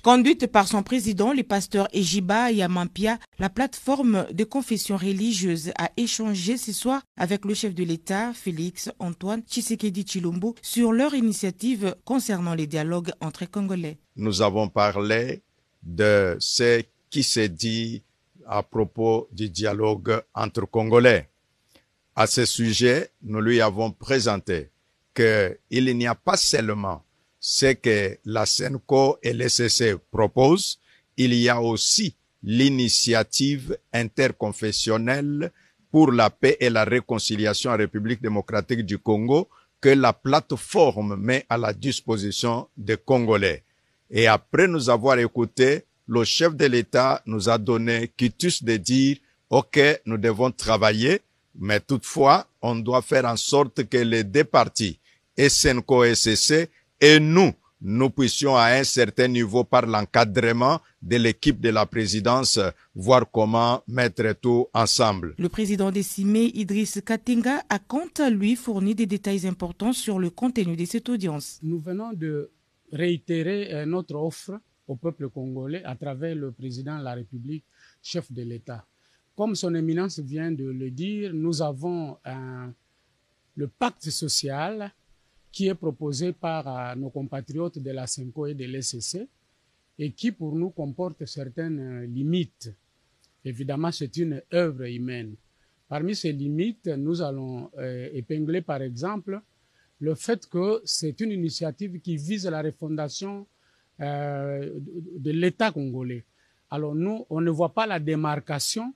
Conduite par son président, le pasteur Ejiba Yamampia, la plateforme de confession religieuse a échangé ce soir avec le chef de l'État, Félix Antoine Tshisekedi Tshilombo, sur leur initiative concernant les dialogues entre Congolais. Nous avons parlé de ce qui s'est dit à propos du dialogue entre Congolais. À ce sujet, nous lui avons présenté qu'il n'y a pas seulement ce que la SENCO et l'ECC proposent, il y a aussi l'initiative interconfessionnelle pour la paix et la réconciliation en République démocratique du Congo que la plateforme met à la disposition des Congolais. Et après nous avoir écouté, le chef de l'État nous a donné quitus de dire « Ok, nous devons travailler, mais toutefois, on doit faire en sorte que les deux parties, SENCO et SEC, et nous puissions à un certain niveau, par l'encadrement de l'équipe de la présidence, voir comment mettre tout ensemble. » Le président décimé, Idriss Katenga, a quant à lui fourni des détails importants sur le contenu de cette audience. Nous venons de réitérer notre offre au peuple congolais à travers le président de la République, chef de l'État. Comme son éminence vient de le dire, nous avons le pacte social qui est proposé par nos compatriotes de la SENCO et de l'ECC et qui pour nous comporte certaines limites. Évidemment, c'est une œuvre humaine. Parmi ces limites, nous allons épingler par exemple le fait que c'est une initiative qui vise la refondation de l'État congolais. Alors nous, on ne voit pas la démarcation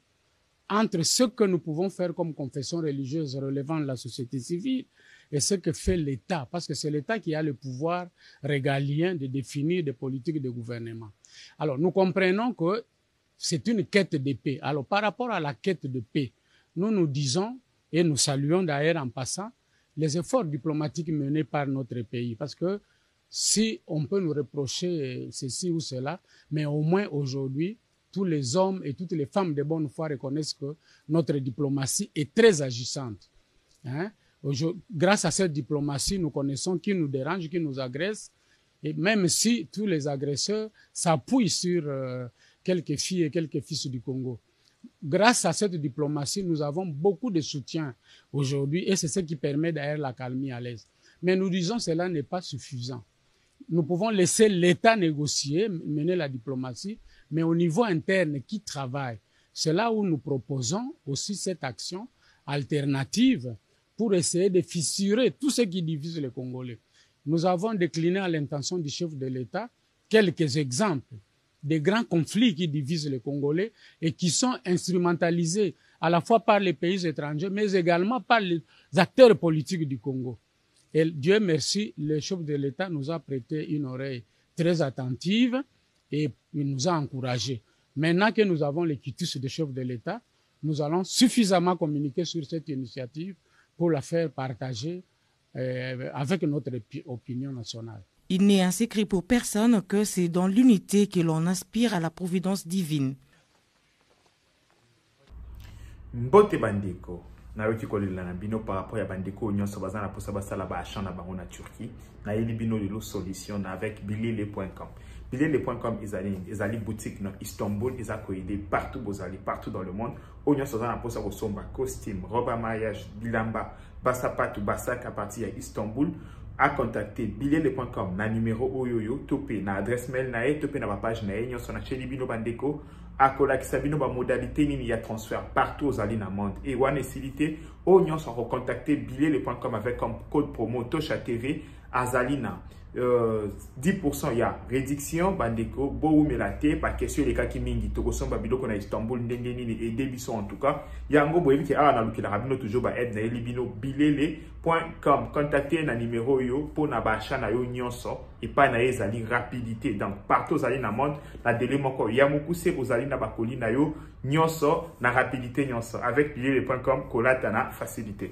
entre ce que nous pouvons faire comme confession religieuse relevant de la société civile et ce que fait l'État, parce que c'est l'État qui a le pouvoir régalien de définir des politiques de gouvernement. Alors, nous comprenons que c'est une quête de paix. Alors, par rapport à la quête de paix, nous disons, et nous saluons d'ailleurs en passant, les efforts diplomatiques menés par notre pays, parce que si on peut nous reprocher ceci ou cela, mais au moins aujourd'hui, tous les hommes et toutes les femmes de bonne foi reconnaissent que notre diplomatie est très agissante. Grâce à cette diplomatie, nous connaissons qui nous dérange, qui nous agresse, et même si tous les agresseurs s'appuient sur quelques filles et quelques fils du Congo. Grâce à cette diplomatie, nous avons beaucoup de soutien aujourd'hui et c'est ce qui permet d'ailleurs la calmie à l'aise. Mais nous disons que cela n'est pas suffisant. Nous pouvons laisser l'État négocier, mener la diplomatie, mais au niveau interne, qui travaille? C'est là où nous proposons aussi cette action alternative pour essayer de fissurer tout ce qui divise les Congolais. Nous avons décliné à l'intention du chef de l'État quelques exemples des grands conflits qui divisent les Congolais et qui sont instrumentalisés à la fois par les pays étrangers, mais également par les acteurs politiques du Congo. Et Dieu merci, le chef de l'État nous a prêté une oreille très attentive et il nous a encouragés. Maintenant que nous avons les quitus de chef de l'État, nous allons suffisamment communiquer sur cette initiative pour la faire partager avec notre opinion nationale. Il n'est un secret pour personne que c'est dans l'unité que l'on aspire à la providence divine. Mbote bandeko nayoki kolela na bino par rapport ya bandeko nyonso bazana posa basala ba achat na bango na Turquie na yeli bino lelo solution avec bilele.com. Bilele.com ezali boutique na Istanbul, ezako aider partout dans le monde. Onyo sozana posa ko somba costume, robe à mariage, bilamba, basapatu, basak à partir ya Istanbul. À contacter bilele.com na numéro oyoyo topé na adresse mail na topé na page na nyonso na cheli bino bandeko akolakisa bino ba modalité nini ya transfert partout aux alines monde et wane silité o nyonso recontacter bilele.com avec comme code promo Tosha TV azalina 10% ya réduction bandeko bo melate pa question les cas qui mingi to kosomba biloko na Istanbul ndenge nini et debiso en tout cas yango boyebi ke ala na lukila rabino toujours ba aide na elibino bilele.com contacter na numéro yo pour na ba achat na yo nyonso et pas na ezali rapidité donc partout aux alines monde na délai moko ya mukuse aux alines na bakoli na yo nyonso na rapidité nyonso avec bilele.com kolata na facilité.